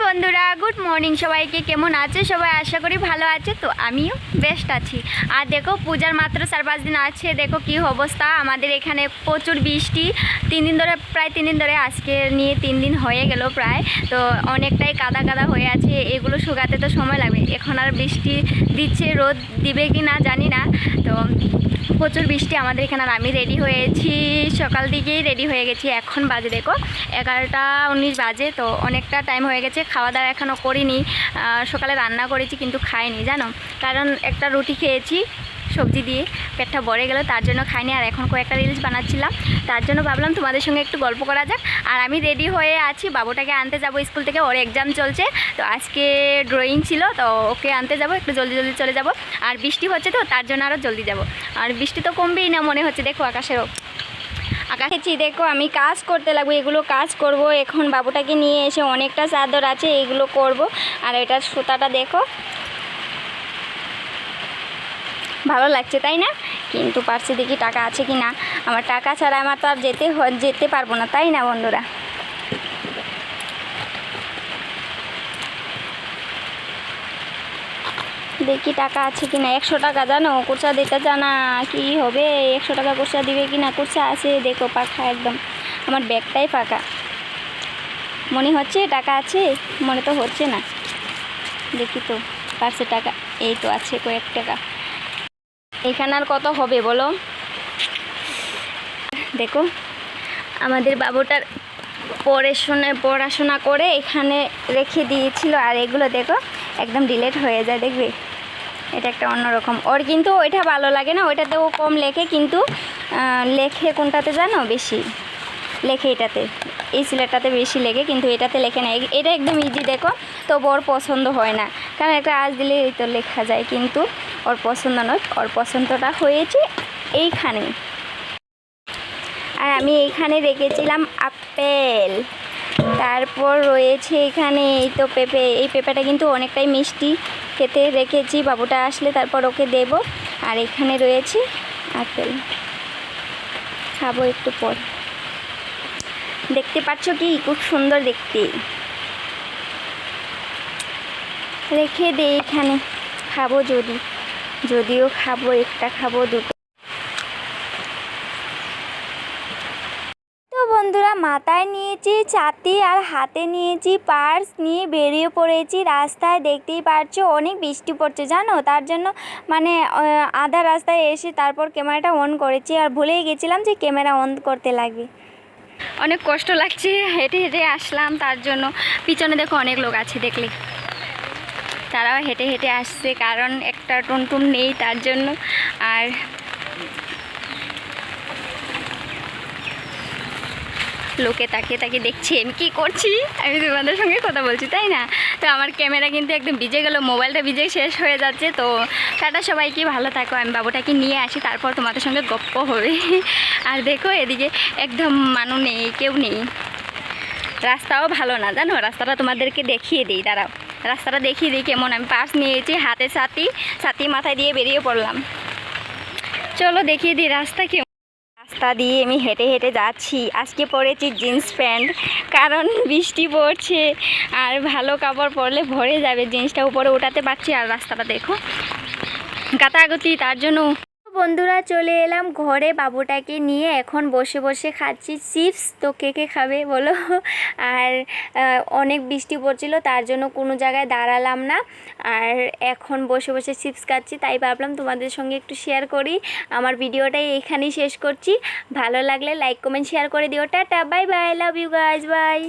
বন্ধুরা, good morning. সবাইকে কেমন আছে সবাই? আশা করি ভালো আছে। তো আমিও বেস্ট আছি। আর দেখো, পূজার মাত্র 4-5 দিন আছে। দেখো কি অবস্থা আমাদের এখানে, প্রচুর বৃষ্টি। 3 দিন ধরে, প্রায় 3 দিন ধরে, আজকে নিয়ে 3 দিন হয়ে গেল প্রায়। তো অনেকটাই কাদা কাদা হয়ে আছে, এগুলো শুকাতে তো সময় লাগবে। এখন আর বৃষ্টি দিচ্ছে, রোদ দিবে কি না জানি না। তো প্রচুর বৃষ্টি আমাদের এখানে। আর আমি রেডি হয়েছি, সকাল দিকেই রেডি হয়ে গেছি। এখন বাজে দেখো 11টা 19 বাজে। তো অনেকটা টাইম হয়ে গেছে, খাওয়া দাওয়া এখনও করিনি। সকালে রান্না করেছি কিন্তু খাইনি জানো, কারণ একটা রুটি খেয়েছি সবজি দিয়ে, পেটটা ভরে গেল, তার জন্য খাইনি। আর এখন কয়েকটা রিলস বানাচ্ছিলাম, তার জন্য ভাবলাম তোমাদের সঙ্গে একটু গল্প করা যাক। আর আমি রেডি হয়ে আছি, বাবুটাকে আনতে যাব স্কুল থেকে, ওর এক্সাম চলছে। তো আজকে ড্রয়িং ছিল, তো ওকে আনতে যাব, একটু জলদি জলদি চলে যাব। আর বৃষ্টি হচ্ছে, তো তার জন্য আরও জলদি যাব। আর বৃষ্টি তো কমবেই না মনে হচ্ছে, দেখো আকাশেরও আকাশেছি। দেখো আমি কাজ করতে লাগবো, এগুলো কাজ করব এখন। বাবুটাকে নিয়ে এসে অনেকটা চাদর আছে, এগুলো করব। আর এটার সুতাটা দেখো, ভালো লাগছে তাই না? কিন্তু পার্সে দেখি টাকা আছে কি না। আমার টাকা ছাড়া আমার তো আর যেতে পারবো না, তাই না বন্ধুরা? দেখি টাকা আছে কি না। 100 টাকা, জানো কুরসা দিতে জানা কি হবে। 100 টাকা কুরসা দিবে কি না। কুরসা আছে, দেখো পাখা একদম, আমার ব্যাগটাই ফাঁকা। মনে হচ্ছে টাকা আছে, মনে তো হচ্ছে না। দেখি তো পার্সে টাকা, এই তো আছে কয়েক টাকা। এখানে আর কত হবে বলো? দেখো আমাদের বাবুটার পড়াশোনা করে এখানে রেখে দিয়েছিল। আর এগুলো দেখো একদম ডিলেট হয়ে যায়, দেখবে এটা একটা অন্যরকম। ওর কিন্তু ওইটা ভালো লাগে না, ওইটাতেও কম লেখে, কিন্তু লেখে কোনটাতে জানো বেশি লেখে? এটাতে, এই সিলেটটাতে বেশি লেখে, কিন্তু এটাতে লেখে না। এটা একদম ইজি দেখো, তবু ওর পছন্দ হয় না, কারণ একটা আজ দিলে তো লেখা যায়, কিন্তু ওর পছন্দ নয়। ওর পছন্দটা হয়েছে এইখানে। আর আমি এইখানে রেখেছিলাম আপেল, তারপর রয়েছে এখানে এই তো পেঁপে। এই পেঁপেটা কিন্তু অনেকটাই মিষ্টি, খেতে রেখেছি, বাবুটা আসলে তারপর ওকে দেব। আর এখানে রয়েছে আপেল, খাবো একটু পর। দেখতে পাচ্ছ কি খুব সুন্দর দেখতে। রেখে দে এখানে, খাবো যদিও খাবো, একটা খাবো দুটো। তো বন্ধুরা, মাথায় নিয়েছি ছাতি আর হাতে নিয়েছি পার্স, নিয়ে বেরিয়ে পড়েছি রাস্তায়। দেখতেই পারছো অনেক বৃষ্টি পড়ছে জানো, তার জন্য মানে আধা রাস্তায় এসে তারপর ক্যামেরাটা অন করেছি। আর ভুলেই গেছিলাম যে ক্যামেরা অন করতে লাগবে। অনেক কষ্ট লাগছে, হেঁটে হেঁটে আসলাম, তার জন্য। পিছনে দেখো অনেক লোক আছে, দেখলে তারাও হেঁটে হেঁটে আসছে, কারণ একটা টুনটুন নেই তার জন্য। আর লোকে তাকিয়ে তাকিয়ে দেখছি আমি কী করছি, আমি তোমাদের সঙ্গে কথা বলছি তাই না। তো আমার ক্যামেরা কিন্তু একদম ভিজে গেল, মোবাইলটা ভিজে শেষ হয়ে যাচ্ছে। তো টাটা সবাইকে, ভালো থাকো। আমি বাবুটাকে নিয়ে আসি, তারপর তোমাদের সঙ্গে গপ্প হবে। আর দেখো এদিকে একদম মানুষ নেই, কেউ নেই। রাস্তাও ভালো না জানো, রাস্তাটা তোমাদেরকে দেখিয়ে দিই, দাঁড়াও রাস্তাটা দেখিয়ে দিই কেমন। আমি পার্স নিয়েছি, হাতে ছাতি মাথায় দিয়ে বেরিয়ে পড়লাম। চলো দেখিয়ে দিই রাস্তা কেমন। রাস্তা দিয়ে আমি হেঁটে হেঁটে যাচ্ছি। আজকে পরেছি জিন্স প্যান্ট, কারণ বৃষ্টি পড়ছে, আর ভালো কাপড় পরলে ভরে যাবে, জিন্সটা উপরে উঠাতে পারছি। আর রাস্তাটা দেখো গাতাগতি, তার জন্য। বন্ধুরা চলে এলাম ঘরে, বাবুটাকে নিয়ে এখন বসে বসে খাচ্ছি চিপস। তো কে কে খাবে বলো? আর অনেক বৃষ্টি পড়ছিল, তার জন্য কোনো জায়গায় দাঁড়ালাম না। আর এখন বসে বসে চিপস খাচ্ছি, তাই ভাবলাম তোমাদের সঙ্গে একটু শেয়ার করি। আমার ভিডিওটাই এখানেই শেষ করছি। ভালো লাগলে লাইক কমেন্ট শেয়ার করে দিও। Tata, bye bye, love you guys, by.